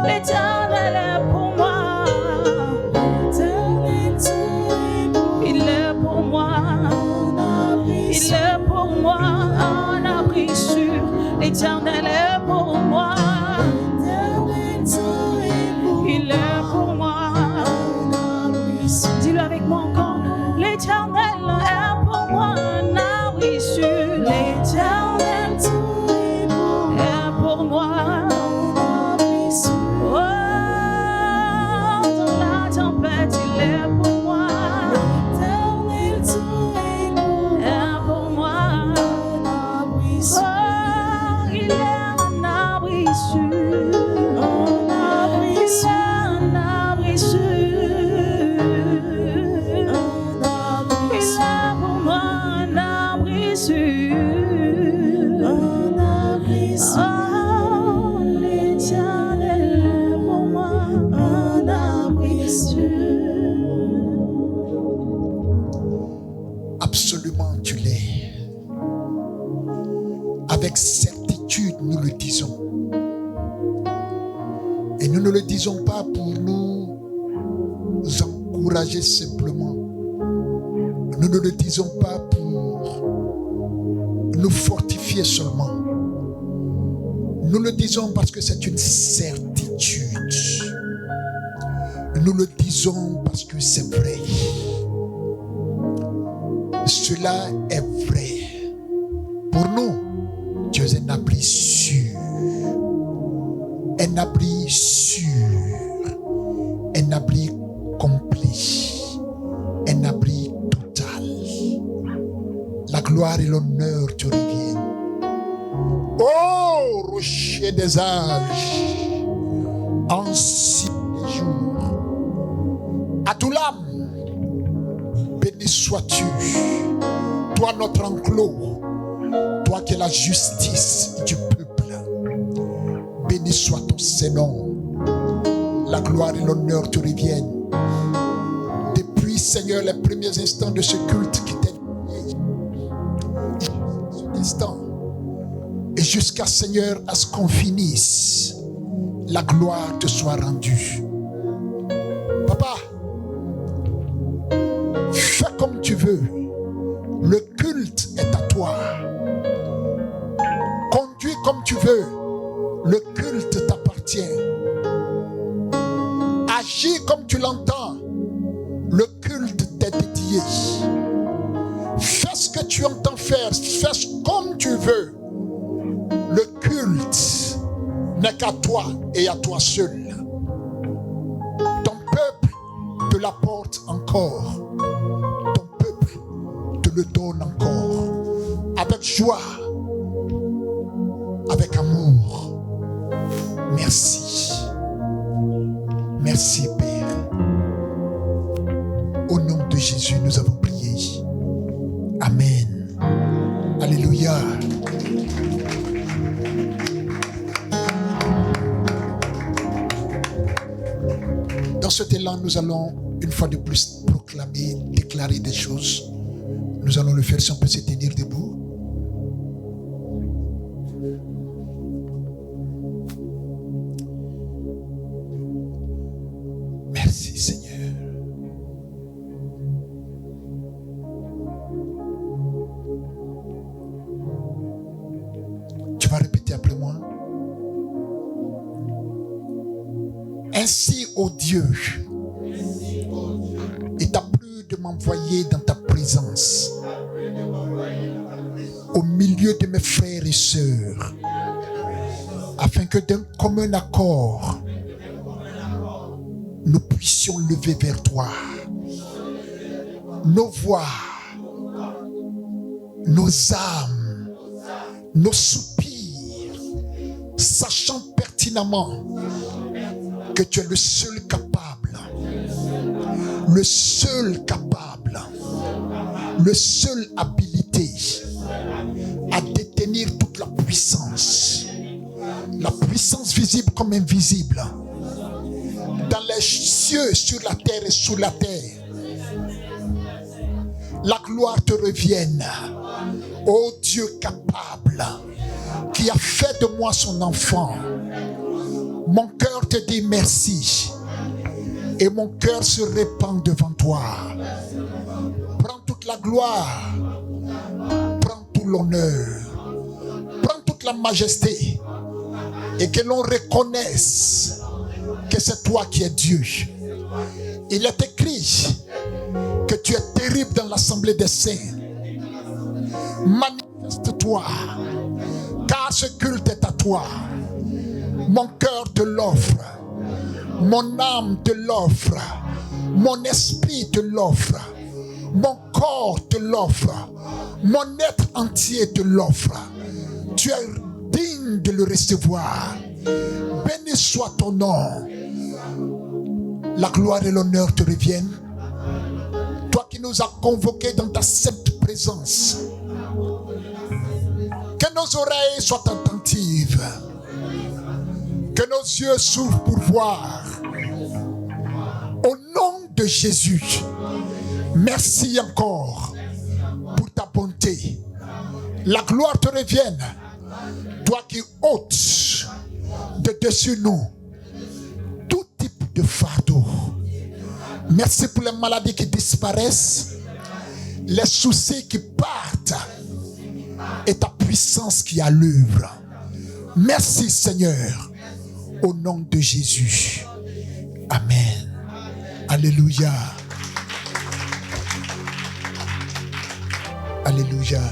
L'Éternel est pour moi. Il est pour moi. Il est pour moi. Un abri sûr. L'Éternel est pour moi. Il est pour moi. Dis-le avec moi encore. L'Éternel est pour moi. Un abri sûr. L'Éternel est pour moi. Oh, dans la tempête, il est pour moi. L'Éternel est pour moi. Oh, il est un abri sûr. Un abri sûr. Il est pour moi un abri sûr. Oh, l'Éternel est pour moi un abri sûr. Absolument, tu l'es. Avec certitude, nous le disons. Et nous ne le disons pas pour nous encourager simplement. Nous ne le disons pas pour nous fortifier seulement. Nous le disons parce que c'est une certitude. Nous le disons parce que c'est vrai. Cela est vrai. Pour nous, Dieu est un abri sûr. Un abri sûr. Un abri complet. Un abri total. La gloire et l'honneur te reviennent. Oh, rocher des âges, ancien des jours, Adoulam, béni sois-tu, toi notre enclos, toi qui es la justice du peuple, béni soit ton Saint-Nom, la gloire et l'honneur te reviennent. Depuis, Seigneur, les premiers instants de ce culte qui t'est donné, cet instant, et jusqu'à, Seigneur, à ce qu'on finisse, la gloire te soit rendue. Papa, fais comme tu veux. Le culte est à toi. Conduis comme tu veux. Le culte t'appartient. Agis comme tu l'entends. Le culte t'est dédié. Fais ce que tu entends faire. Fais comme tu veux. Le culte n'est qu'à toi et à toi seul. Ton peuple te l'apporte encore. Ton peuple te le donne encore. Avec joie, avec amour. Merci. Merci, Père. Au nom de Jésus, nous avons prié. Amen. Alléluia. Dans cet élan, nous allons une fois de plus proclamer, déclarer des choses. Nous allons le faire si on peut se tenir debout. Merci Seigneur. Tu vas répéter après moi. Ainsi, ô Dieu, il t'a plu de m'envoyer dans ta présence, au milieu de mes frères et sœurs, afin que d'un commun accord, nous puissions lever vers toi nos voix, nos âmes, nos soupirs, sachant pertinemment que tu es le seul capable, le seul capable, le seul habilité à détenir toute la puissance visible comme invisible, dans les cieux, sur la terre et sous la terre. La gloire te revienne, ô Dieu capable, qui a fait de moi son enfant. Mon cœur te te dis merci. Et mon cœur se répand devant toi. Prends toute la gloire. Prends tout l'honneur. Prends toute la majesté. Et que l'on reconnaisse que c'est toi qui es Dieu. Il est écrit que tu es terrible dans l'assemblée des saints. Manifeste-toi, car ce culte est à toi. Mon cœur te l'offre, mon âme te l'offre, mon esprit te l'offre, mon corps te l'offre, mon être entier te l'offre. Tu es digne de le recevoir. Béni soit ton nom. La gloire et l'honneur te reviennent. Toi qui nous as convoqués dans ta sainte présence. Que nos oreilles soient attentives. Que nos yeux s'ouvrent pour voir. Au nom de Jésus, merci encore pour ta bonté. La gloire te revienne. Toi qui ôtes de dessus nous tout type de fardeau. Merci pour les maladies qui disparaissent, les soucis qui partent et ta puissance qui est à l'œuvre. Merci Seigneur, au nom de Jésus. Amen. Alléluia. Alléluia.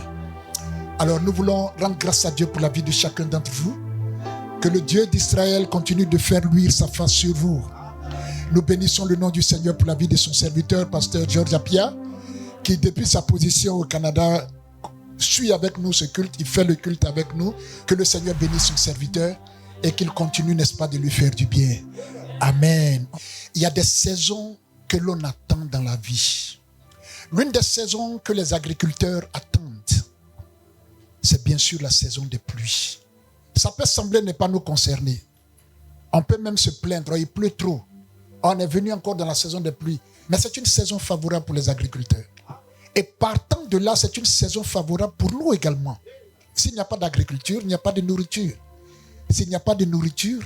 Alors nous voulons rendre grâce à Dieu pour la vie de chacun d'entre vous. Que le Dieu d'Israël continue de faire luire sa face sur vous. Nous bénissons le nom du Seigneur pour la vie de son serviteur, pasteur George Apia, qui depuis sa position au Canada suit avec nous ce culte, il fait le culte avec nous. Que le Seigneur bénisse son serviteur et qu'il continue, n'est-ce pas, de lui faire du bien. Amen. Il y a des saisons que l'on attend dans la vie. L'une des saisons que les agriculteurs attendent, c'est bien sûr la saison des pluies. Ça peut sembler ne pas nous concerner. On peut même se plaindre, il pleut trop. On est venu encore dans la saison des pluies. Mais c'est une saison favorable pour les agriculteurs. Et partant de là, c'est une saison favorable pour nous également. S'il n'y a pas d'agriculture, il n'y a pas de nourriture. S'il n'y a pas de nourriture,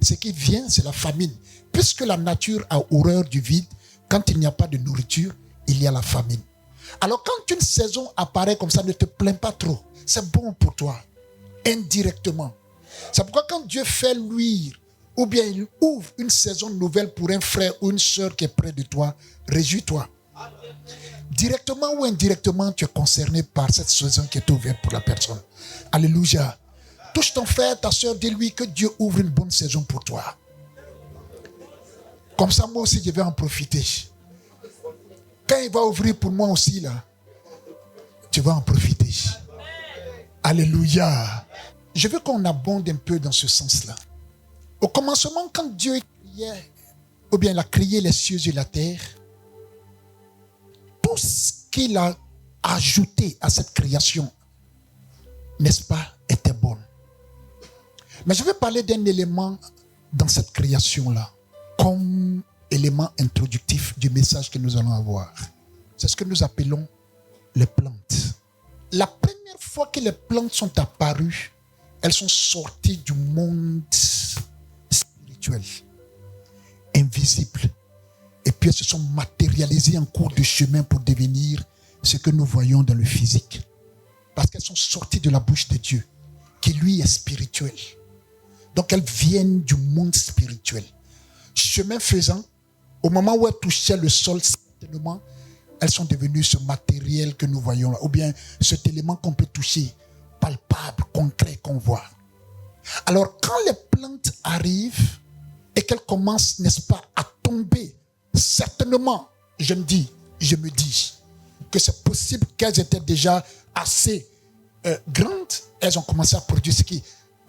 ce qui vient, c'est la famine. Puisque la nature a horreur du vide, quand il n'y a pas de nourriture, il y a la famine. Alors quand une saison apparaît comme ça, ne te plains pas trop. C'est bon pour toi, indirectement. C'est pourquoi quand Dieu fait luire, ou bien il ouvre une saison nouvelle pour un frère ou une sœur qui est près de toi, réjouis-toi. Directement ou indirectement, tu es concerné par cette saison qui est ouverte pour la personne. Alléluia. Touche ton frère, ta sœur, dis-lui que Dieu ouvre une bonne saison pour toi. Comme ça, moi aussi, je vais en profiter. Quand il va ouvrir pour moi aussi, là, tu vas en profiter. Alléluia. Je veux qu'on abonde un peu dans ce sens-là. Au commencement, quand Dieu criait, ou bien il a créé les cieux et la terre, tout ce qu'il a ajouté à cette création, n'est-ce pas, était bon. Mais je vais parler d'un élément dans cette création-là, comme élément introductif du message que nous allons avoir. C'est ce que nous appelons les plantes. La première fois que les plantes sont apparues, elles sont sorties du monde spirituel, invisible. Et puis elles se sont matérialisées en cours de chemin pour devenir ce que nous voyons dans le physique. Parce qu'elles sont sorties de la bouche de Dieu, qui lui est spirituel. Donc elles viennent du monde spirituel. Chemin faisant, au moment où elles touchaient le sol, certainement, elles sont devenues ce matériel que nous voyons là, ou bien cet élément qu'on peut toucher, palpable, concret, qu'on voit. Alors quand les plantes arrivent et qu'elles commencent, n'est-ce pas, à tomber, certainement, je me dis que c'est possible qu'elles étaient déjà assez grandes, elles ont commencé à produire ce qu'elles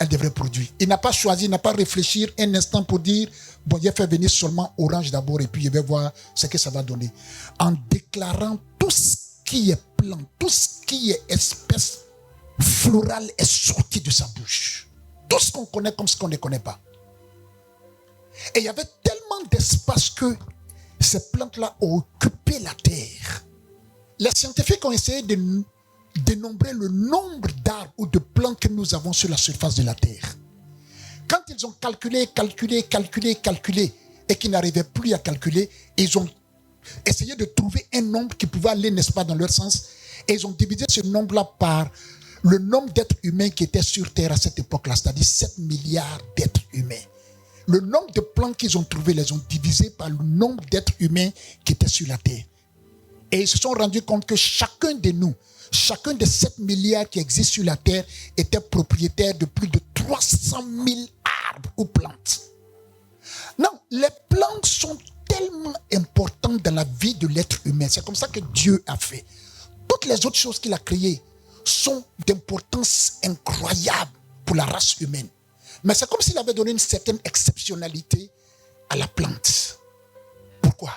devraient produire. Il n'a pas choisi, il n'a pas réfléchi un instant pour dire, bon, je vais faire venir seulement orange d'abord et puis je vais voir ce que ça va donner. En déclarant tout ce qui est plante, tout ce qui est espèce florale est sorti de sa bouche. Tout ce qu'on connaît comme ce qu'on ne connaît pas. Et il y avait tellement d'espace que ces plantes-là ont occupé la terre. Les scientifiques ont essayé de dénombrer le nombre d'arbres ou de plantes que nous avons sur la surface de la terre. Quand ils ont calculé, et qu'ils n'arrivaient plus à calculer, ils ont essayé de trouver un nombre qui pouvait aller, n'est-ce pas, dans leur sens. Et ils ont divisé ce nombre-là par le nombre d'êtres humains qui étaient sur Terre à cette époque-là, c'est-à-dire 7 milliards d'êtres humains. Le nombre de plantes qu'ils ont trouvés les ont divisés par le nombre d'êtres humains qui étaient sur la Terre. Et ils se sont rendus compte que chacun de nous, chacun des 7 milliards qui existent sur la Terre était propriétaire de plus de 300 000 arbres ou plantes. Non, les plantes sont tellement importantes dans la vie de l'être humain. C'est comme ça que Dieu a fait. Toutes les autres choses qu'il a créées sont d'importance incroyable pour la race humaine. Mais c'est comme s'il avait donné une certaine exceptionnalité à la plante. Pourquoi?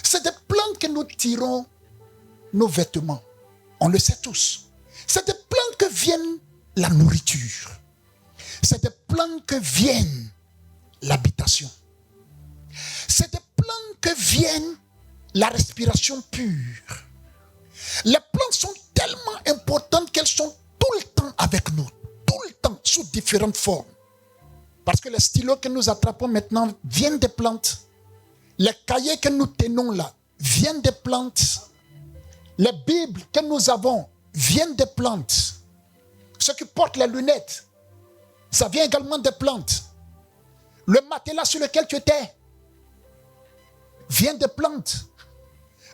C'est des plantes que nous tirons nos vêtements. On le sait tous. C'est des plantes que viennent la nourriture. C'est des plantes que viennent l'habitation. C'est des plantes que viennent la respiration pure. Les plantes sont tellement importantes qu'elles sont tout le temps avec nous. Tout le temps, sous différentes formes. Parce que les stylos que nous attrapons maintenant viennent des plantes. Les cahiers que nous tenons là viennent des plantes. Les Bibles que nous avons viennent des plantes. Ceux qui portent les lunettes, ça vient également des plantes. Le matelas sur lequel tu étais vient des plantes.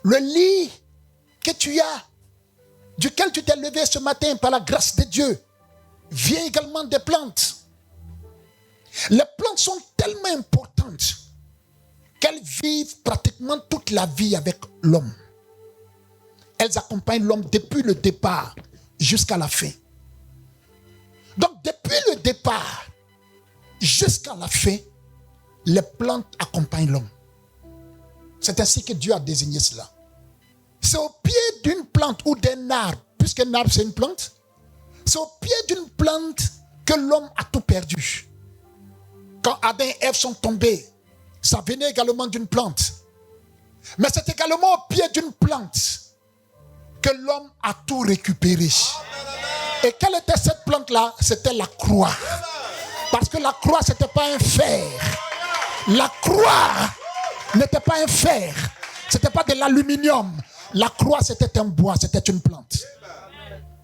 Le lit que tu as, duquel tu t'es levé ce matin par la grâce de Dieu, vient également des plantes. Les plantes sont tellement importantes qu'elles vivent pratiquement toute la vie avec l'homme. Elles accompagnent l'homme depuis le départ jusqu'à la fin. Donc depuis le départ jusqu'à la fin, les plantes accompagnent l'homme. C'est ainsi que Dieu a désigné cela. C'est au pied d'une plante ou d'un arbre, puisqu'un arbre c'est une plante, c'est au pied d'une plante que l'homme a tout perdu. Quand Adam et Ève sont tombés, ça venait également d'une plante. Mais c'est également au pied d'une plante que l'homme a tout récupéré. Et quelle était cette plante-là? C'était la croix. Parce que la croix, ce n'était pas un fer. La croix n'était pas un fer. Ce n'était pas de l'aluminium. La croix, c'était un bois, c'était une plante.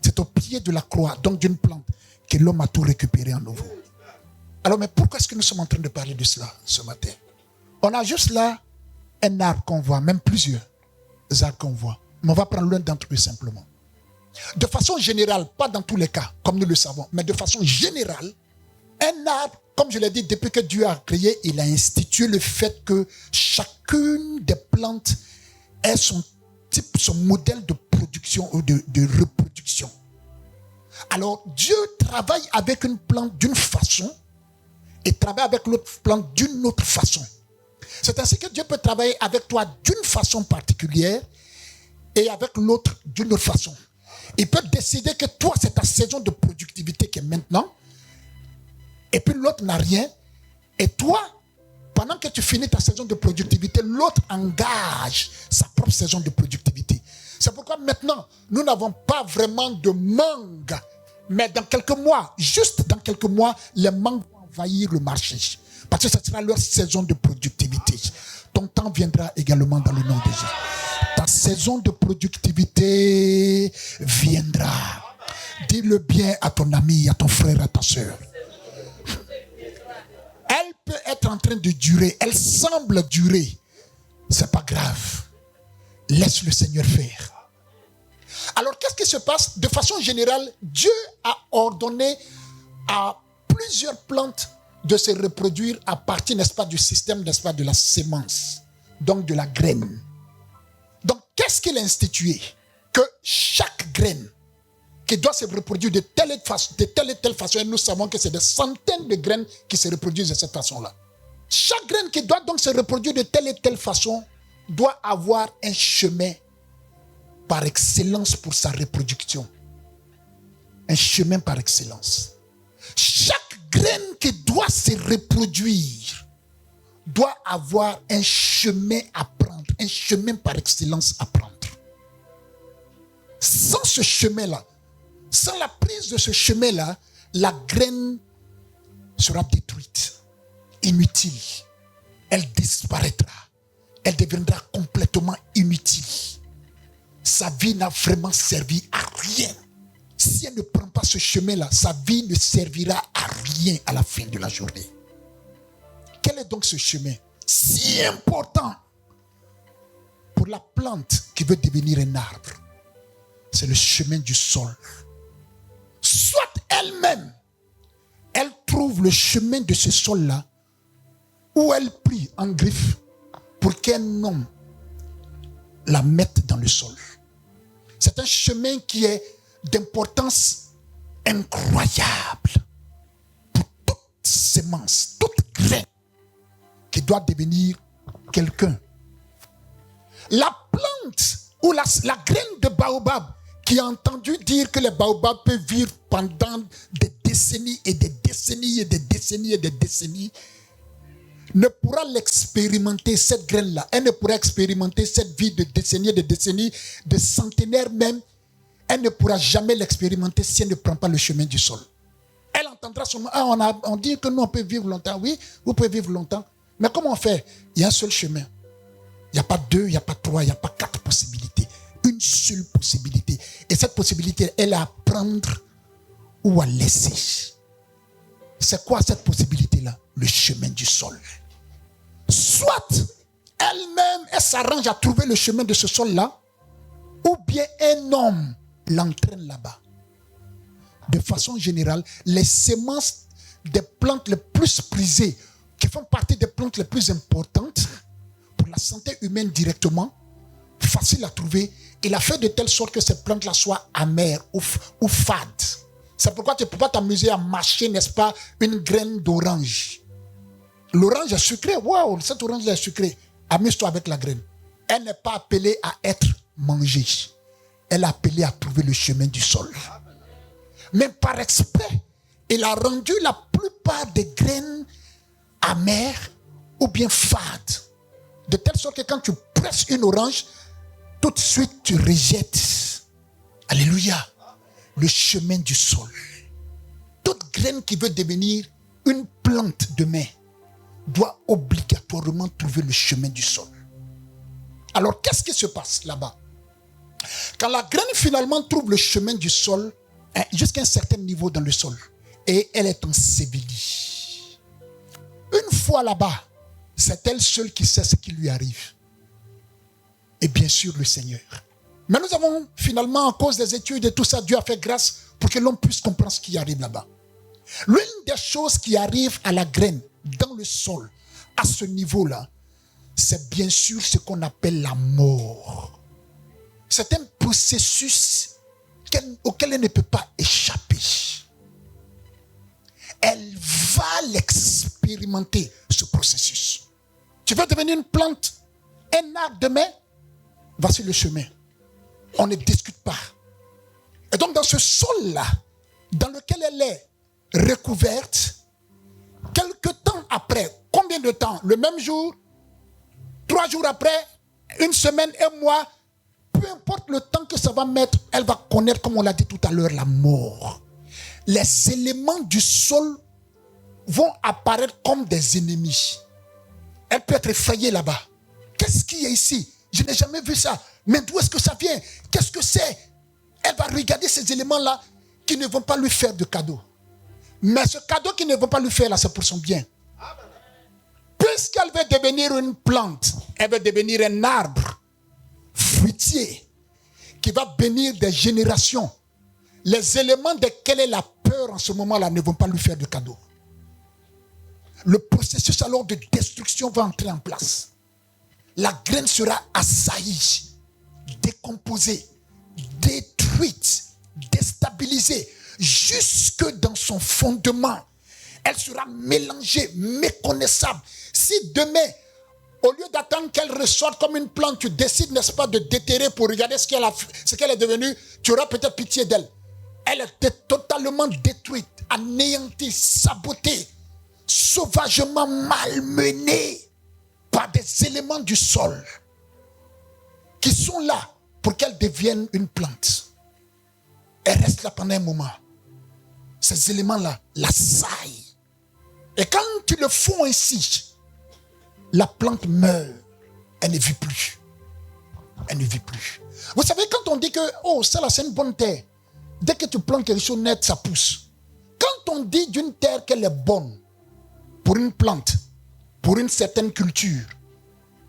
C'est au pied de la croix, donc d'une plante, que l'homme a tout récupéré en nouveau. Alors, mais pourquoi est-ce que nous sommes en train de parler de cela ce matin? On a juste là un arbre qu'on voit, même plusieurs arbres qu'on voit. Mais on va prendre l'un d'entre eux simplement. De façon générale, pas dans tous les cas, comme nous le savons, mais de façon générale, un arbre, comme je l'ai dit, depuis que Dieu a créé, il a institué le fait que chacune des plantes ait son type, son modèle de production ou de reproduction. Alors, Dieu travaille avec une plante d'une façon et travaille avec l'autre plante d'une autre façon. C'est ainsi que Dieu peut travailler avec toi d'une façon particulière et avec l'autre d'une autre façon. Il peut décider que toi, c'est ta saison de productivité qui est maintenant, et puis l'autre n'a rien. Et toi, pendant que tu finis ta saison de productivité, l'autre engage sa propre saison de productivité. C'est pourquoi maintenant, nous n'avons pas vraiment de mangue. Mais dans quelques mois, juste dans quelques mois, les mangues vont envahir le marché. Parce que ce sera leur saison de productivité. Ton temps viendra également dans le nom de Jésus. Ta saison de productivité viendra. Dis-le bien à ton ami, à ton frère, à ta soeur. Elle peut être en train de durer. Elle semble durer. C'est pas grave. Laisse le Seigneur faire. Alors, qu'est-ce qui se passe? De façon générale, Dieu a ordonné à plusieurs plantes de se reproduire à partir, n'est-ce pas, du système, n'est-ce pas, de la sémence, donc de la graine. Donc, qu'est-ce qu'il a institué? Que chaque graine qui doit se reproduire de telle et telle façon, et nous savons que c'est des centaines de graines qui se reproduisent de cette façon-là. Chaque graine qui doit donc se reproduire de telle et telle façon doit avoir un chemin par excellence pour sa reproduction. Un chemin par excellence. Chaque graine qui doit se reproduire doit avoir un chemin à prendre, un chemin par excellence à prendre. Sans ce chemin-là, sans la prise de ce chemin-là, la graine sera détruite, inutile. Elle disparaîtra. Elle deviendra complètement inutile. Sa vie n'a vraiment servi à rien. Si elle ne prend pas ce chemin-là, sa vie ne servira à rien à la fin de la journée. Quel est donc ce chemin si important pour la plante qui veut devenir un arbre? C'est le chemin du sol. Soit elle-même, elle trouve le chemin de ce sol-là, ou elle prie en griffe pour qu'un homme la mette dans le sol. C'est un chemin qui est d'importance incroyable pour toute sémence, toute graine qui doit devenir quelqu'un. La plante ou la graine de baobab qui a entendu dire que les baobabs peuvent vivre pendant des décennies et des décennies et des décennies et des décennies, ne pourra l'expérimenter, cette graine-là. Elle ne pourra expérimenter cette vie de décennies, de centenaires même. Elle ne pourra jamais l'expérimenter si elle ne prend pas le chemin du sol. Elle entendra son nom. On dit que nous, on peut vivre longtemps. Oui, vous pouvez vivre longtemps. Mais comment on fait? Il y a un seul chemin. Il n'y a pas 2, il n'y a pas 3, il n'y a pas 4 possibilités. Une seule possibilité. Et cette possibilité, elle est à prendre ou à laisser. C'est quoi cette possibilité-là? Le chemin du sol. Soit elle-même, elle s'arrange à trouver le chemin de ce sol-là, ou bien un homme l'entraîne là-bas. De façon générale, les semences des plantes les plus prisées, qui font partie des plantes les plus importantes pour la santé humaine directement, facile à trouver, il a fait de telle sorte que ces plantes-là soient amères ou fades. C'est pourquoi tu ne peux pas t'amuser à mâcher, n'est-ce pas, une graine d'orange. L'orange est sucrée. Waouh, cette orange est sucrée. Amuse-toi avec la graine. Elle n'est pas appelée à être mangée. Elle est appelée à trouver le chemin du sol. Mais par exprès, il a rendu la plupart des graines amères ou bien fades. De telle sorte que quand tu presses une orange, tout de suite tu rejettes. Alléluia. Le chemin du sol. Toute graine qui veut devenir une plante demain doit obligatoirement trouver le chemin du sol. Alors, qu'est-ce qui se passe là-bas? Quand la graine finalement trouve le chemin du sol, jusqu'à un certain niveau dans le sol, et elle est ensevelie. Une fois là-bas, c'est elle seule qui sait ce qui lui arrive. Et bien sûr, le Seigneur. Mais nous avons finalement, à cause des études et tout ça, Dieu a fait grâce pour que l'on puisse comprendre ce qui arrive là-bas. L'une des choses qui arrive à la graine, dans le sol, à ce niveau-là, c'est bien sûr ce qu'on appelle la mort. C'est un processus auquel elle ne peut pas échapper. Elle va l'expérimenter, ce processus. Tu veux devenir une plante, un arbre demain? Voici le chemin. On ne discute pas. Et donc dans ce sol-là, dans lequel elle est recouverte, quelque temps après, combien de temps? Le même jour, 3 jours après, une semaine, un mois, peu importe le temps que ça va mettre, elle va connaître, comme on l'a dit tout à l'heure, la mort. Les éléments du sol vont apparaître comme des ennemis. Elle peut être effrayée là-bas. Qu'est-ce qu'il y a ici? Je n'ai jamais vu ça. Mais d'où est-ce que ça vient? Qu'est-ce que c'est? Elle va regarder ces éléments-là qui ne vont pas lui faire de cadeau. Mais ce cadeau qu'ils ne vont pas lui faire là, c'est pour son bien. Puisqu'elle veut devenir une plante, elle veut devenir un arbre fruitier qui va bénir des générations. Les éléments desquels elle a peur en ce moment-là ne vont pas lui faire de cadeau. Le processus alors de destruction va entrer en place. La graine sera assaillie, décomposée, détruite, déstabilisée, jusque dans son fondement. Elle sera mélangée, méconnaissable. Si demain, au lieu d'attendre qu'elle ressorte comme une plante, tu décides, n'est-ce pas, de déterrer pour regarder ce qu'elle est devenue, tu auras peut-être pitié d'elle. Elle était totalement détruite, anéantie, sabotée, sauvagement malmenée par des éléments du sol qui sont là pour qu'elle devienne une plante. Elle reste là pendant un moment. Ces éléments-là l'assaillent. Et quand tu le fous ainsi, la plante meurt. Elle ne vit plus. Elle ne vit plus. Vous savez, quand on dit que, oh, ça là, c'est une bonne terre. Dès que tu plantes quelque chose net, ça pousse. Quand on dit d'une terre qu'elle est bonne, pour une plante, pour une certaine culture,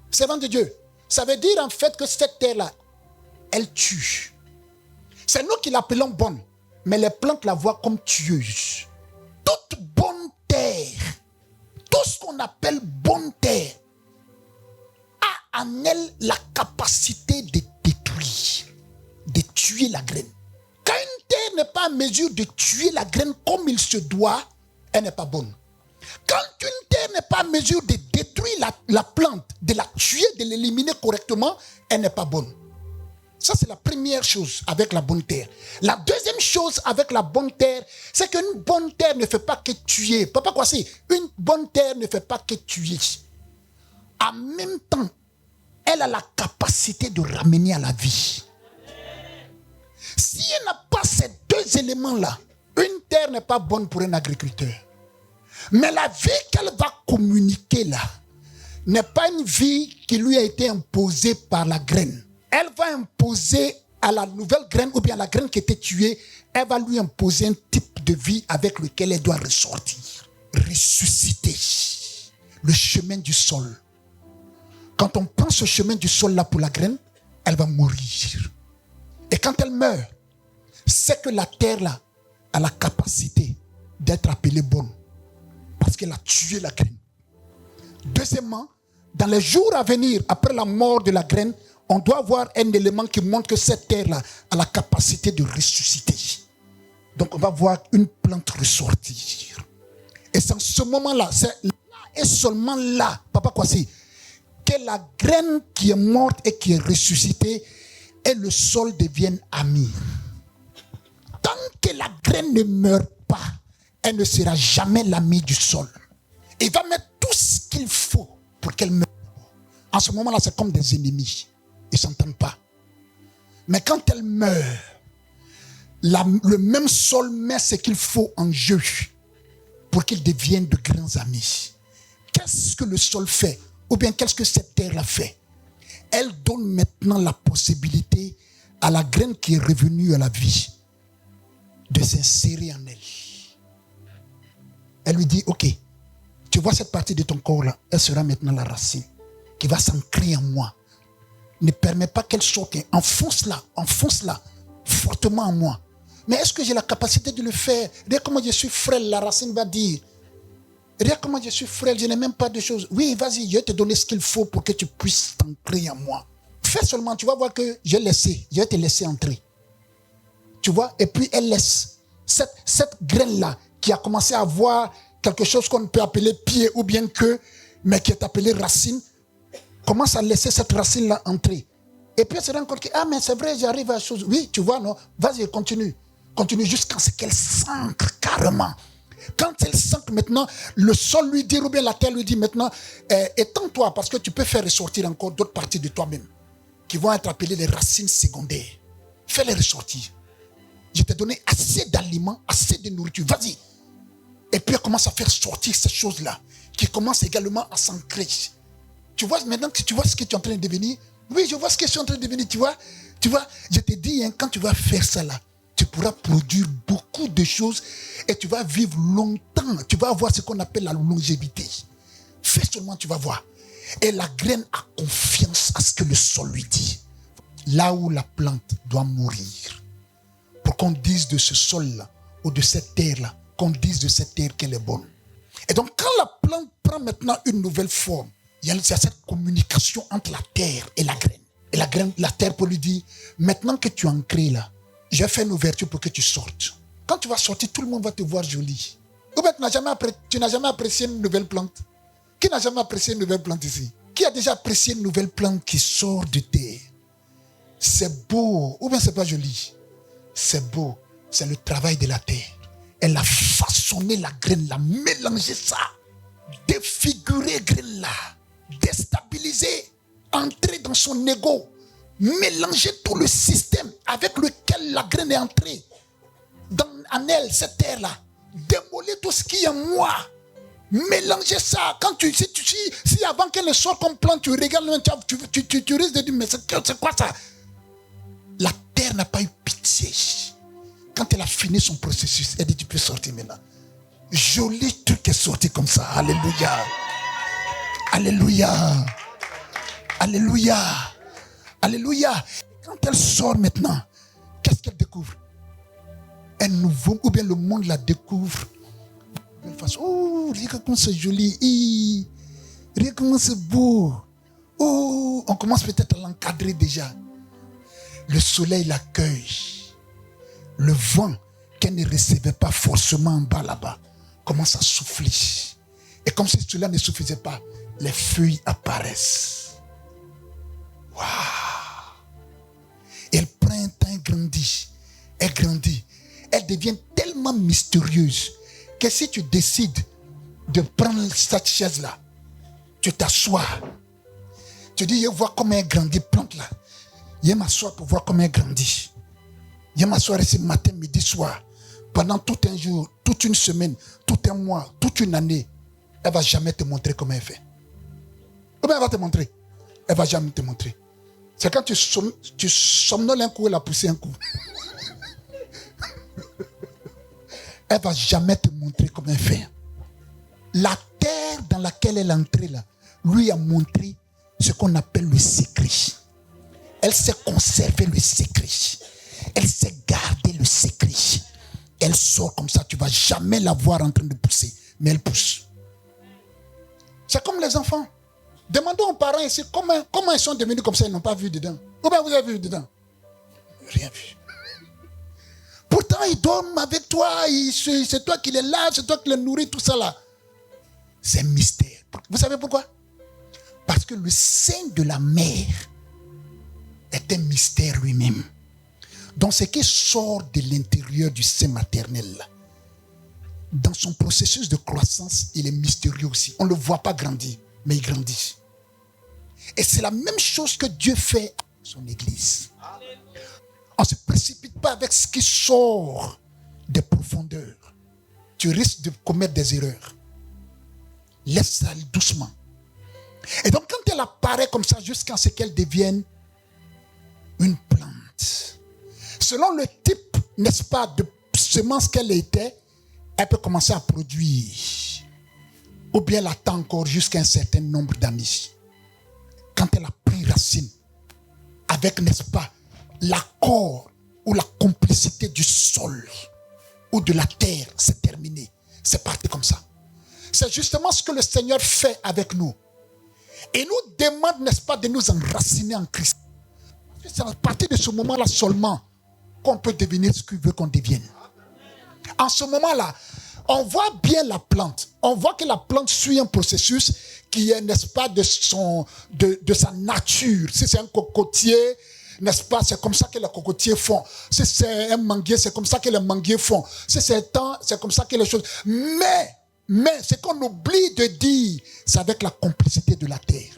servant de Dieu, ça veut dire en fait que cette terre-là, elle tue. C'est nous qui l'appelons bonne, mais les plantes la voient comme tueuse. Toute bonne terre, tout ce qu'on appelle bonne terre, a en elle la capacité de détruire, de tuer la graine. Quand une terre n'est pas en mesure de tuer la graine comme il se doit, elle n'est pas bonne. Quand une terre n'est pas en mesure de détruire la plante, de la tuer, de l'éliminer correctement, elle n'est pas bonne. Ça, c'est la première chose avec la bonne terre. La deuxième chose avec la bonne terre, c'est qu'une bonne terre ne fait pas que tuer. Papa, quoi c'est? Une bonne terre ne fait pas que tuer. En même temps, elle a la capacité de ramener à la vie. Si elle n'a pas ces deux éléments-là, une terre n'est pas bonne pour un agriculteur. Mais la vie qu'elle va communiquer là, n'est pas une vie qui lui a été imposée par la graine. Elle va imposer à la nouvelle graine, ou bien à la graine qui était tuée, elle va lui imposer un type de vie avec lequel elle doit ressortir. Ressusciter le chemin du sol. Quand on prend ce chemin du sol là pour la graine, elle va mourir. Et quand elle meurt, c'est que la terre là a la capacité d'être appelée bonne. Parce qu'elle a tué la graine. Deuxièmement, dans les jours à venir, après la mort de la graine, on doit avoir un élément qui montre que cette terre-là a la capacité de ressusciter. Donc on va voir une plante ressortir. Et c'est en ce moment-là, c'est là et seulement là, Papa Kwasi, que la graine qui est morte et qui est ressuscitée et le sol deviennent amis. Tant que la graine ne meurt pas, elle ne sera jamais l'ami du sol. Il va mettre tout ce qu'il faut pour qu'elle meure. En ce moment-là, c'est comme des ennemis. Ils ne s'entendent pas. Mais quand elle meurt, le même sol met ce qu'il faut en jeu pour qu'ils deviennent de grands amis. Qu'est-ce que le sol fait? Ou bien qu'est-ce que cette terre-là fait? Elle donne maintenant la possibilité à la graine qui est revenue à la vie de s'insérer en elle. Elle lui dit, ok, tu vois cette partie de ton corps-là, elle sera maintenant la racine qui va s'ancrer en moi. Ne permets pas qu'elle sorte. Enfonce-la fortement en moi. Mais est-ce que j'ai la capacité de le faire? Regarde comment je suis frêle, la racine va dire. Regarde comment je suis frêle, je n'ai même pas de choses. Oui, vas-y, je vais te donner ce qu'il faut pour que tu puisses t'ancrer en moi. Fais seulement, tu vas voir que je vais te laisser entrer. Tu vois, et puis elle laisse. Cette graine-là, qui a commencé à avoir quelque chose qu'on peut appeler pied ou bien queue, mais qui est appelée racine, commence à laisser cette racine-là entrer. Et puis elle se rend compte que, ah mais c'est vrai, j'arrive à la chose. Oui, tu vois, non? Vas-y, continue. Continue jusqu'à ce qu'elle s'ancre carrément. Quand elle s'ancre maintenant, le sol lui dit, ou bien la terre lui dit maintenant, étends-toi parce que tu peux faire ressortir encore d'autres parties de toi-même qui vont être appelées les racines secondaires. Fais-les ressortir. Je t'ai donné assez d'aliments, assez de nourriture. Vas-y. Et puis elle commence à faire sortir ces choses-là qui commencent également à s'ancrer. Tu vois, maintenant que tu vois ce que tu es en train de devenir, oui, je vois ce que je suis en train de devenir, tu vois, je te dis, hein, quand tu vas faire ça là, tu pourras produire beaucoup de choses et tu vas vivre longtemps. Tu vas avoir ce qu'on appelle la longévité. Fais seulement, tu vas voir. Et la graine a confiance à ce que le sol lui dit. Là où la plante doit mourir. Pour qu'on dise de ce sol-là, ou de cette terre-là, qu'on dise de cette terre qu'elle est bonne. Et donc, quand la plante prend maintenant une nouvelle forme, il y a cette communication entre la terre et la graine. Et la terre peut lui dire, maintenant que tu es ancré là, j'ai fait une ouverture pour que tu sortes. Quand tu vas sortir, tout le monde va te voir jolie. Ou bien tu n'as jamais apprécié une nouvelle plante. Qui n'a jamais apprécié une nouvelle plante ici? Qui a déjà apprécié une nouvelle plante qui sort de terre? C'est beau. Ou bien c'est pas joli? C'est beau. C'est le travail de la terre. Elle a façonné la graine, l'a mélangé ça, défiguré graine là, déstabilisé, entrer dans son ego, mélanger tout le système avec lequel la graine est entrée en elle, cette terre là, démolir tout ce qui est moi Mélangez ça. Quand si avant qu'elle sorte comme plante, tu regardes, tu risques de dire, mais c'est quoi ça? La terre n'a pas eu pitié. Quand elle a fini son processus, elle dit, tu peux sortir maintenant. Joli truc est sorti comme ça. Alléluia. Alléluia. Alléluia. Alléluia. Quand elle sort maintenant, qu'est-ce qu'elle découvre? Un nouveau, ou bien le monde la découvre. Oh, regarde comment c'est joli. Regarde comment c'est beau. Oh, on commence peut-être à l'encadrer déjà. Le soleil l'accueille. Le vent qu'elle ne recevait pas forcément en bas là-bas commence à souffler. Et comme si cela ne suffisait pas, les feuilles apparaissent. Waouh! Elle prend un temps, elle grandit. Elle grandit. Elle devient tellement mystérieuse que si tu décides de prendre cette chaise-là, tu t'assois. Tu dis, je vois comment elle grandit, plante là. Je m'assois pour voir comment elle grandit. Je m'assois ce matin, midi, soir. Pendant tout un jour, toute une semaine, tout un mois, toute une année. Elle ne va jamais te montrer comment elle fait. Comment elle va te montrer? Elle ne va jamais te montrer. C'est quand tu somnoles un coup, elle a poussé un coup. Elle ne va jamais te montrer comment elle fait. La terre dans laquelle elle est entrée là, lui a montré ce qu'on appelle le secret. Elle sait conserver le secret. Elle sait garder le secret. Elle sort comme ça, tu ne vas jamais la voir en train de pousser. Mais elle pousse. C'est comme les enfants. Demandons aux parents ici comment ils sont devenus comme ça, ils n'ont pas vu dedans. Ou bien vous avez vu dedans? Rien vu. Pourtant, ils dorment avec toi, c'est toi qui les laves, c'est toi qui les nourris, tout ça là. C'est un mystère. Vous savez pourquoi? Parce que le sein de la mère est un mystère lui-même. Donc ce qui sort de l'intérieur du sein maternel, dans son processus de croissance, il est mystérieux aussi. On ne le voit pas grandir, mais il grandit. Et c'est la même chose que Dieu fait à son Église. On ne se précipite pas avec ce qui sort des profondeurs. Tu risques de commettre des erreurs. Laisse ça aller doucement. Et donc quand elle apparaît comme ça, jusqu'à ce qu'elle devienne une plante, selon le type, n'est-ce pas, de semence qu'elle était, elle peut commencer à produire. Ou bien elle attend encore jusqu'à un certain nombre d'années. Quand elle a pris racine, avec, n'est-ce pas, l'accord ou la complicité du sol ou de la terre, c'est terminé. C'est parti comme ça. C'est justement ce que le Seigneur fait avec nous. Et nous demande, n'est-ce pas, de nous enraciner en Christ. C'est à partir de ce moment-là seulement qu'on peut devenir ce qu'il veut qu'on devienne. En ce moment-là, on voit bien la plante. On voit que la plante suit un processus qui est, n'est-ce pas, de sa nature. Si c'est un cocotier, n'est-ce pas, c'est comme ça que les cocotiers font. Si c'est un manguier, c'est comme ça que les manguiers font. Si c'est un temps, c'est comme ça que les choses... Mais ce qu'on oublie de dire, c'est avec la complicité de la terre.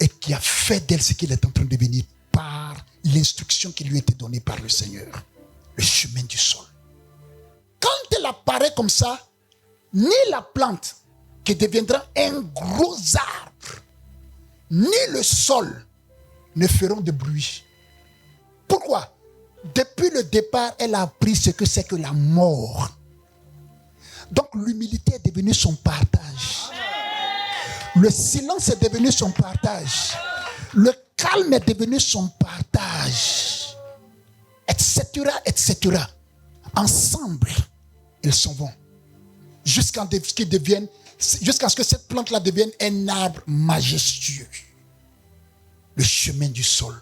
Et qui a fait d'elle ce qu'il est en train de devenir par l'instruction qui lui a été donnée par le Seigneur. Le chemin du sol. Quand elle apparaît comme ça, ni la plante qui deviendra un gros arbre, ni le sol ne feront de bruit. Pourquoi? Depuis le départ, elle a appris ce que c'est que la mort. Donc l'humilité est devenue son partage. Le silence est devenu son partage. Le calme est devenu son partage. Etc., etc. Ensemble, ils s'en vont. Jusqu'à ce que cette plante-là devienne un arbre majestueux. Le chemin du sol.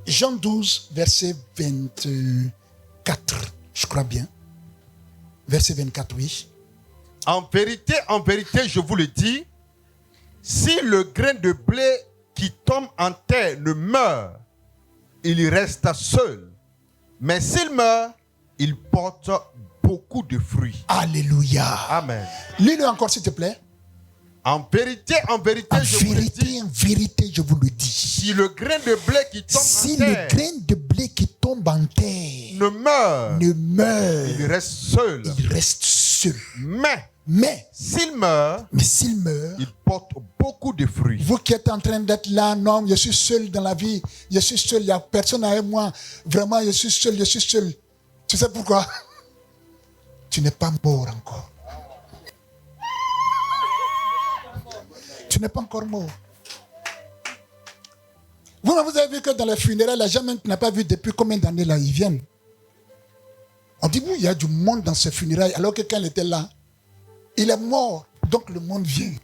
Jean 12, verset 24, je crois bien. Verset 24, oui. En vérité, je vous le dis, si le grain de blé qui tombe en terre ne meurt, il reste seul. Mais s'il meurt, il porte beaucoup de fruits. Alléluia. Amen. Lis-le encore, s'il te plaît. En vérité, je vous le dis. En vérité, je vous le dis. Si le grain de blé qui tombe en terre, le grain de blé qui tombe en terre ne meurt, il reste seul. Il reste seul. Mais Mais s'il meurt, il porte beaucoup de fruits. Vous qui êtes en train d'être là, non, je suis seul dans la vie, je suis seul, il n'y a personne avec moi, vraiment, je suis seul. Tu sais pourquoi? Tu n'es pas mort encore. Tu n'es pas encore mort. Vous avez vu que dans les funérailles, les gens même qui n'ont pas vu depuis combien d'années là, ils viennent. On dit, oui, il y a du monde dans ces funérailles, alors que quand il était là, il est mort, donc le monde vient.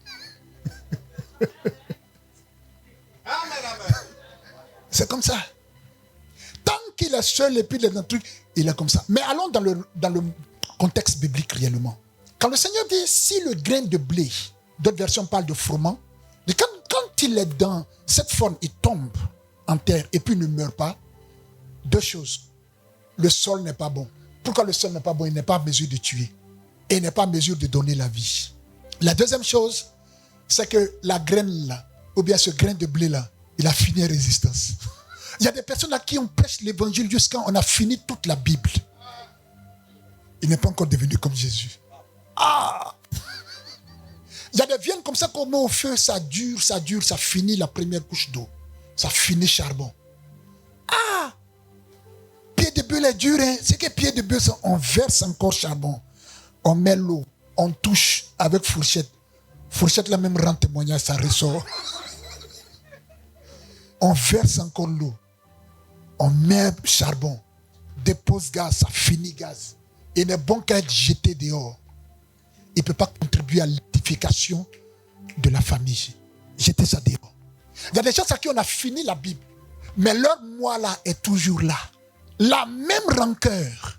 C'est comme ça. Tant qu'il est seul et puis il est dans le truc, il est comme ça. Mais allons dans le contexte biblique réellement. Quand le Seigneur dit, si le grain de blé, d'autres versions parlent de froment, quand il est dans cette forme, il tombe en terre et puis il ne meurt pas, deux choses. Le sol n'est pas bon. Pourquoi le sol n'est pas bon? Il n'est pas en mesure de tuer. Et il n'est pas en mesure de donner la vie. La deuxième chose, c'est que la graine là, ou bien ce grain de blé là, il a fini en résistance. Il y a des personnes à qui on prêche l'évangile jusqu'à on a fini toute la Bible. Il n'est pas encore devenu comme Jésus. Il y a des viandes comme ça qu'on met au feu, ça dure, ça finit la première couche d'eau. Ça finit charbon. Pied de bœuf est dur, hein. C'est que pied de bœuf, on verse encore charbon. On met l'eau, on touche avec fourchette. Fourchette là même rend témoignage, ça ressort. On verse encore l'eau. On met charbon. Dépose gaz, ça finit gaz. Il n'est bon qu'à être jeté dehors. Il ne peut pas contribuer à l'édification de la famille. Jeter ça dehors. Il y a des gens à qui on a fini la Bible. Mais leur moi là est toujours là. La même rancœur.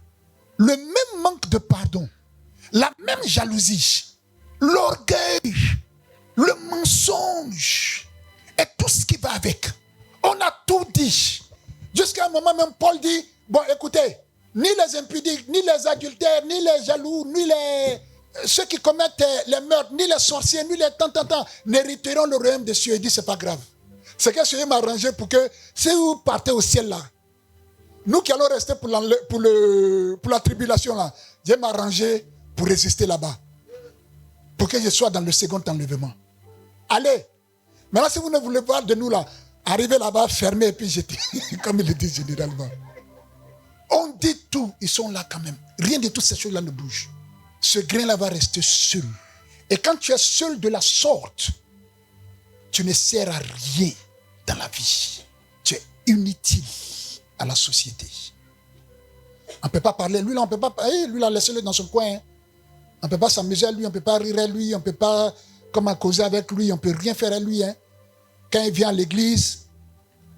Le même manque de pardon. La même jalousie. L'orgueil. Le mensonge. Et tout ce qui va avec. On a tout dit. Jusqu'à un moment même Paul dit, bon écoutez, ni les impudiques, ni les adultères, ni les jaloux, ni ceux qui commettent les meurtres, ni les sorciers, ni les tant, n'hériteront le royaume des cieux. Il dit, c'est pas grave. C'est que Dieu m'a arrangé pour que si vous partez au ciel là, nous qui allons rester pour la tribulation là, Dieu m'a arrangé pour résister là-bas. Pour que je sois dans le second enlèvement. Allez. Maintenant, si vous ne voulez pas de nous là, arrivez là-bas, fermez et puis jetez. Comme il le dit généralement. On dit tout, ils sont là quand même. Rien de toutes ces choses-là ne bouge. Ce grain-là va rester seul. Et quand tu es seul de la sorte, tu ne sers à rien dans la vie. Tu es inutile à la société. On ne peut pas parler. Lui, là, on ne peut pas parler. Lui, là, laissez-le dans son coin. On ne peut pas s'amuser à lui, on ne peut pas rire à lui, on ne peut pas causer avec lui, on ne peut rien faire à lui. Hein. Quand il vient à l'église,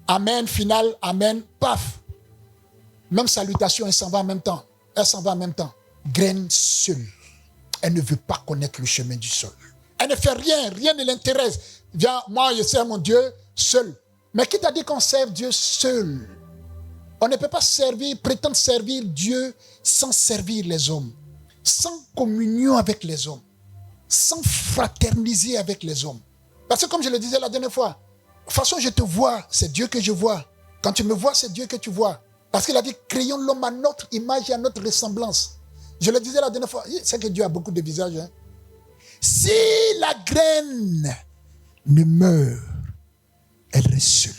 amen, final, amen, paf. Même salutation, elle s'en va en même temps. Graine seule. Elle ne veut pas connaître le chemin du sol. Elle ne fait rien ne l'intéresse. Viens, moi, je sers mon Dieu seul. Mais qui t'a dit qu'on sert Dieu seul? On ne peut pas prétendre servir Dieu sans servir les hommes, sans communion avec les hommes, sans fraterniser avec les hommes. Parce que comme je le disais la dernière fois, de toute façon, je te vois, c'est Dieu que je vois. Quand tu me vois, c'est Dieu que tu vois. Parce qu'il a dit, créons l'homme à notre image et à notre ressemblance. Je le disais la dernière fois, c'est que Dieu a beaucoup de visages. Hein. Si la graine ne meurt, elle reste seule.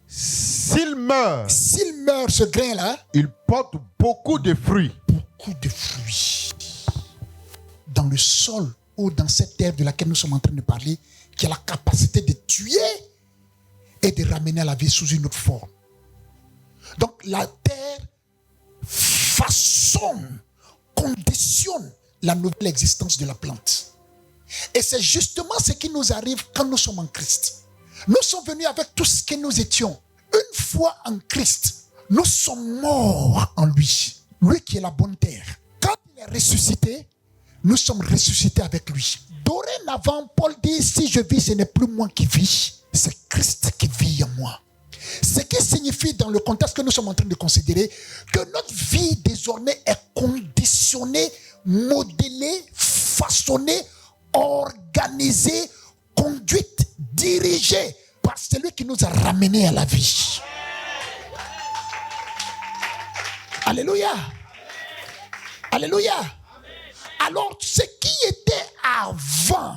S'il meurt, ce grain-là, il porte beaucoup de fruits. Beaucoup de fruits. Dans le sol ou dans cette terre de laquelle nous sommes en train de parler, qui a la capacité de tuer et de ramener à la vie sous une autre forme. Donc la terre façonne, conditionne la nouvelle existence de la plante. Et c'est justement ce qui nous arrive quand nous sommes en Christ. Nous sommes venus avec tout ce que nous étions. Une fois en Christ, nous sommes morts en lui. Lui qui est la bonne terre. Quand il est ressuscité, nous sommes ressuscités avec lui. Dorénavant, Paul dit, si je vis, ce n'est plus moi qui vis, c'est Christ qui vit en moi. Ce qui signifie dans le contexte que nous sommes en train de considérer que notre vie désormais est conditionnée, modélée, façonnée, organisée, conduite, dirigée par celui qui nous a ramenés à la vie. Alléluia. Alléluia. Alors, ce qui était avant,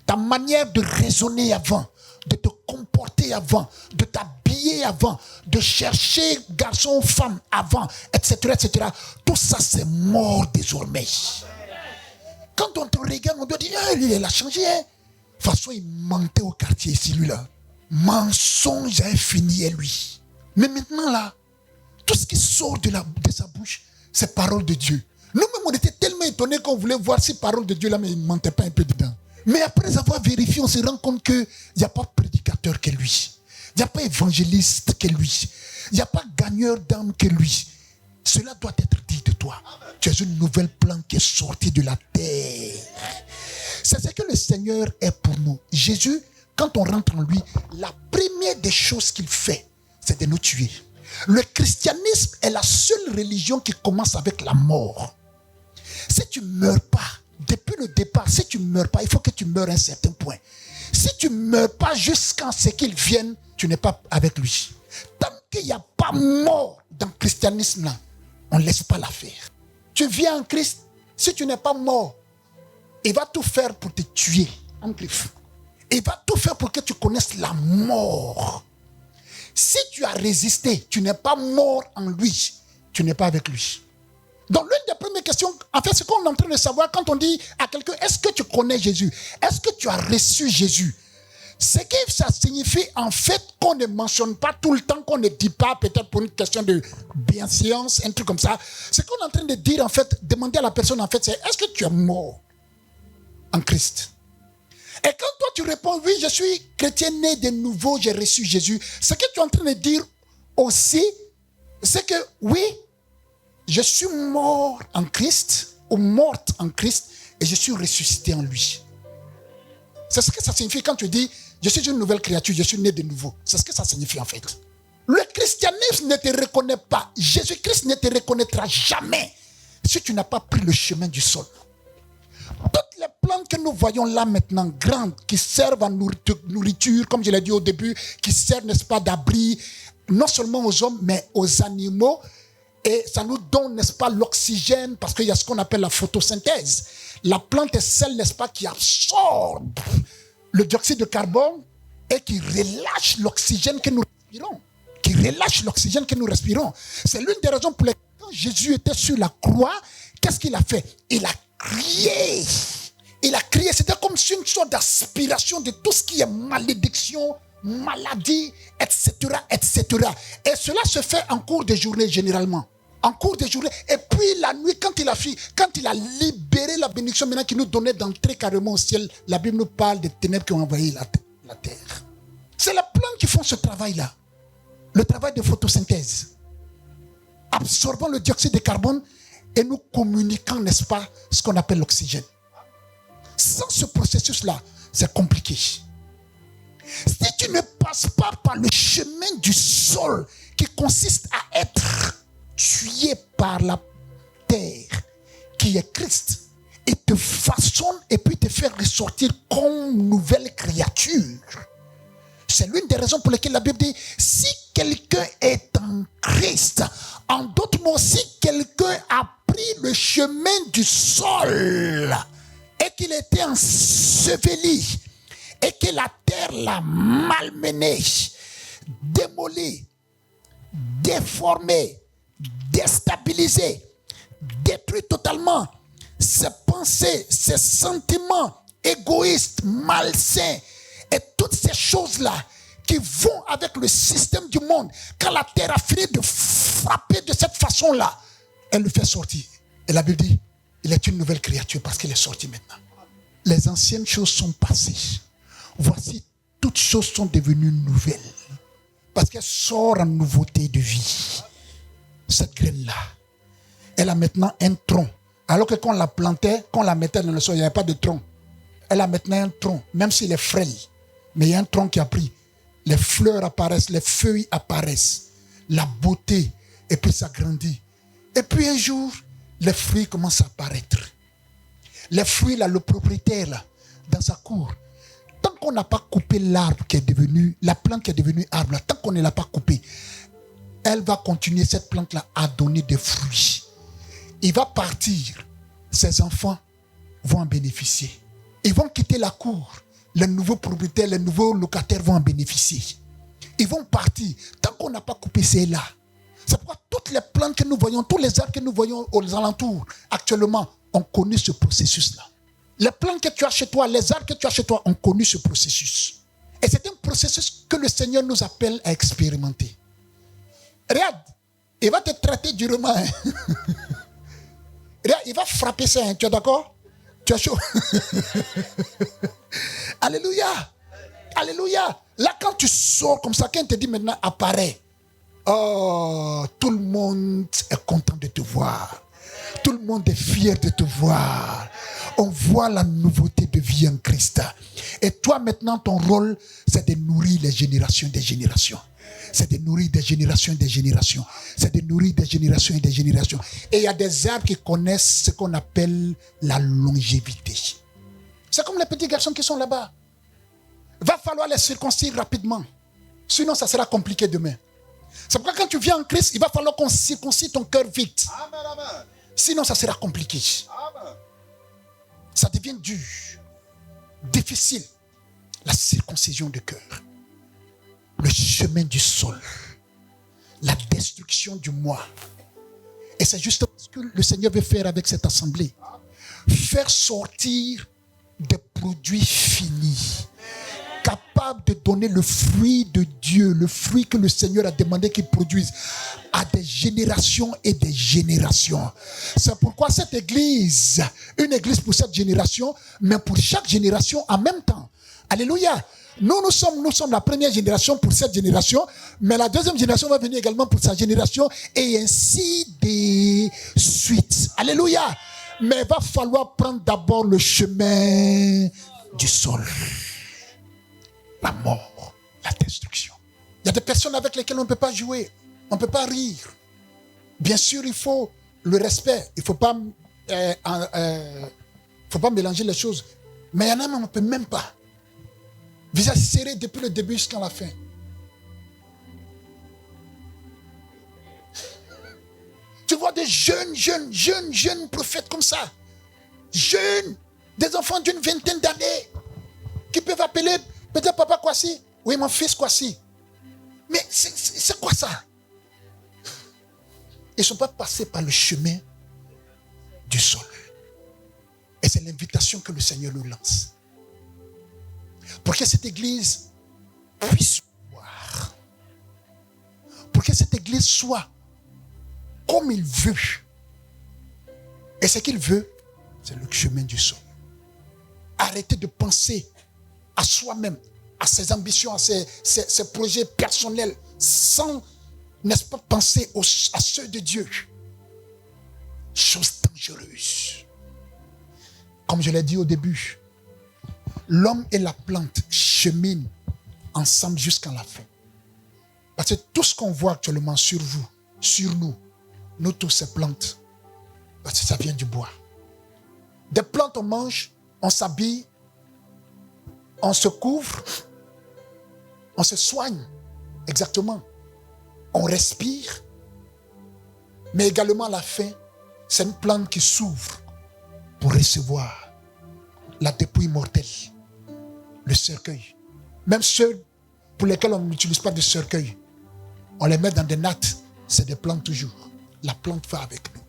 ta manière de raisonner avant, de te comporter avant, de t'habiller avant, de chercher garçon ou femme avant, etc., etc., tout ça c'est mort désormais. Quand on te regarde, on doit dire, ah, il a changé. Hein? De toute façon, il mentait au quartier ici, lui-là. Mensonge infini est lui. Mais maintenant, là, tout ce qui sort de sa bouche, c'est parole de Dieu. Nous-mêmes, on était tellement étonnés qu'on voulait voir ces paroles de Dieu là, mais il ne mentait pas un peu dedans. Mais après avoir vérifié, on se rend compte qu'il n'y a pas prédicateur que lui. Il n'y a pas évangéliste que lui. Il n'y a pas gagneur d'âme que lui. Cela doit être dit de toi. Tu es une nouvelle plante qui est sortie de la terre. C'est ce que le Seigneur est pour nous. Jésus, quand on rentre en lui, la première des choses qu'il fait, c'est de nous tuer. Le christianisme est la seule religion qui commence avec la mort. Si tu ne meurs pas, depuis le départ, si tu ne meurs pas, il faut que tu meurs à un certain point. Si tu ne meurs pas jusqu'à ce qu'il vienne, tu n'es pas avec lui. Tant qu'il n'y a pas mort dans le christianisme, là, on ne laisse pas l'affaire. Tu viens en Christ, si tu n'es pas mort, il va tout faire pour te tuer en Christ. Il va tout faire pour que tu connaisses la mort. Si tu as résisté, tu n'es pas mort en lui, tu n'es pas avec lui. Donc l'une des premières questions, en fait, ce qu'on est en train de savoir quand on dit à quelqu'un, est-ce que tu connais Jésus? Est-ce que tu as reçu Jésus? Ce que ça signifie en fait qu'on ne mentionne pas tout le temps, qu'on ne dit pas peut-être pour une question de bienséance, un truc comme ça. Ce qu'on est en train de dire en fait, demander à la personne en fait, c'est est-ce que tu es mort en Christ? Et quand toi tu réponds, oui, je suis chrétien né de nouveau, j'ai reçu Jésus. Ce que tu es en train de dire aussi, c'est que oui, je suis mort en Christ, ou morte en Christ, et je suis ressuscité en lui. C'est ce que ça signifie quand tu dis, je suis une nouvelle créature, je suis né de nouveau. C'est ce que ça signifie en fait. Le christianisme ne te reconnaît pas. Jésus-Christ ne te reconnaîtra jamais si tu n'as pas pris le chemin du sol. Toutes les plantes que nous voyons là maintenant, grandes, qui servent à nourriture, comme je l'ai dit au début, qui servent, n'est-ce pas, d'abri, non seulement aux hommes, mais aux animaux. Et ça nous donne, n'est-ce pas, l'oxygène, parce qu'il y a ce qu'on appelle la photosynthèse. La plante est celle, n'est-ce pas, qui absorbe le dioxyde de carbone et qui relâche l'oxygène que nous respirons. C'est l'une des raisons pour lesquelles quand Jésus était sur la croix, qu'est-ce qu'il a fait? Il a crié. C'était comme une sorte d'aspiration de tout ce qui est malédiction, maladie, etc., etc. Et cela se fait en cours de journée généralement. En cours de journée. Et puis la nuit, quand il a libéré la bénédiction maintenant qu'il nous donnait d'entrer carrément au ciel, la Bible nous parle des ténèbres qui ont envahi la terre. C'est les plantes qui font ce travail-là. Le travail de photosynthèse. Absorbant le dioxyde de carbone et nous communiquant, n'est-ce pas, ce qu'on appelle l'oxygène. Sans ce processus-là, c'est compliqué. Si tu ne passes pas par le chemin du sol qui consiste à être tué par la terre qui est Christ, il te façonne et puis te fait ressortir comme nouvelle créature. C'est l'une des raisons pour lesquelles la Bible dit si quelqu'un est en Christ, en d'autres mots, si quelqu'un a pris le chemin du sol et qu'il était enseveli et que la terre l'a malmené, démoli, déformé, déstabilisé, détruit totalement, ses pensées, ses sentiments égoïstes, malsains et toutes ces choses-là qui vont avec le système du monde. Quand la terre a fini de frapper de cette façon-là, elle le fait sortir. Et la Bible dit, il est une nouvelle créature parce qu'il est sorti maintenant. Les anciennes choses sont passées. Voici, toutes choses sont devenues nouvelles. Parce qu'elle sort en nouveauté de vie. Cette graine-là, elle a maintenant un tronc. Alors que quand on la plantait, quand on la mettait dans le sol, il n'y avait pas de tronc. Elle a maintenant un tronc, même s'il est frêle. Mais il y a un tronc qui a pris. Les fleurs apparaissent, les feuilles apparaissent. La beauté, et puis ça grandit. Et puis un jour, les fruits commencent à apparaître. Les fruits, là, le propriétaire, là, dans sa cour, tant qu'on n'a pas coupé l'arbre qui est devenu, la plante qui est devenue arbre, là, tant qu'on ne l'a pas coupé, elle va continuer, cette plante-là, à donner des fruits. Il va partir Ces enfants vont en bénéficier. Ils vont quitter la cour. Les nouveaux propriétaires, les nouveaux locataires vont en bénéficier. Ils vont partir. Tant qu'on n'a pas coupé celle-là. C'est pourquoi toutes les plantes que nous voyons, tous les arbres que nous voyons aux alentours, actuellement, ont connu ce processus-là. Les plantes que tu as chez toi, les arbres que tu as chez toi ont connu ce processus. Et c'est un processus que le Seigneur nous appelle à expérimenter. Regarde, il va te traiter durement. Hein. Regarde, il va frapper ça. Hein. Tu es d'accord? Tu as chaud. Alléluia. Alléluia. Là, quand tu sors comme ça, quand il te dit maintenant, apparaît. Oh, tout le monde est content de te voir. Tout le monde est fier de te voir. On voit la nouveauté de vie en Christ. Et toi, maintenant, ton rôle, c'est de nourrir les générations des générations. C'est de nourrir des générations et des générations. C'est de nourrir des générations et des générations. Et il y a des arbres qui connaissent ce qu'on appelle la longévité. C'est comme les petits garçons qui sont là-bas. Va falloir les circoncire rapidement. Sinon, ça sera compliqué demain. C'est pourquoi quand tu viens en Christ, il va falloir qu'on circoncise ton cœur vite. Amen, amen. Sinon, ça sera compliqué. Amen. Ça devient dur, difficile. La circoncision du cœur, le chemin du sol, la destruction du moi. Et c'est justement ce que le Seigneur veut faire avec cette assemblée. Faire sortir des produits finis, capables de donner le fruit de Dieu, le fruit que le Seigneur a demandé qu'il produise à des générations et des générations. C'est pourquoi cette église, une église pour cette génération, mais pour chaque génération en même temps. Alléluia. Nous sommes la première génération pour cette génération, mais la deuxième génération va venir également pour sa génération et ainsi de suite. Alléluia. Mais il va falloir prendre d'abord le chemin du sol. La mort, la destruction. Il y a des personnes avec lesquelles on ne peut pas jouer, on ne peut pas rire. Bien sûr, il faut le respect, il ne faut pas mélanger les choses. Mais il y en a, on ne peut même pas. Visage serré depuis le début jusqu'à la fin. Tu vois des jeunes prophètes comme ça. Jeunes, des enfants d'une vingtaine d'années qui peuvent appeler peut-être papa Kwasi. Oui, mon fils Kwasi. Mais c'est quoi ça? Ils ne sont pas passés par le chemin du sol. Et c'est l'invitation que le Seigneur nous lance. Pour que cette église puisse voir. Pour que cette église soit comme il veut. Et ce qu'il veut, c'est le chemin du sol. Arrêtez de penser à soi-même, à ses ambitions, à ses projets personnels, sans, n'est-ce pas, penser à ceux de Dieu. Chose dangereuse. Comme je l'ai dit au début, l'homme et la plante cheminent ensemble jusqu'à la fin. Parce que tout ce qu'on voit actuellement sur vous, sur nous tous ces plantes, parce que ça vient du bois. Des plantes on mange, on s'habille, on se couvre, on se soigne, exactement. On respire, mais également à la fin, c'est une plante qui s'ouvre pour recevoir la dépouille mortelle, le cercueil. Même ceux pour lesquels on n'utilise pas de cercueil, on les met dans des nattes, c'est des plantes toujours. La plante va avec nous.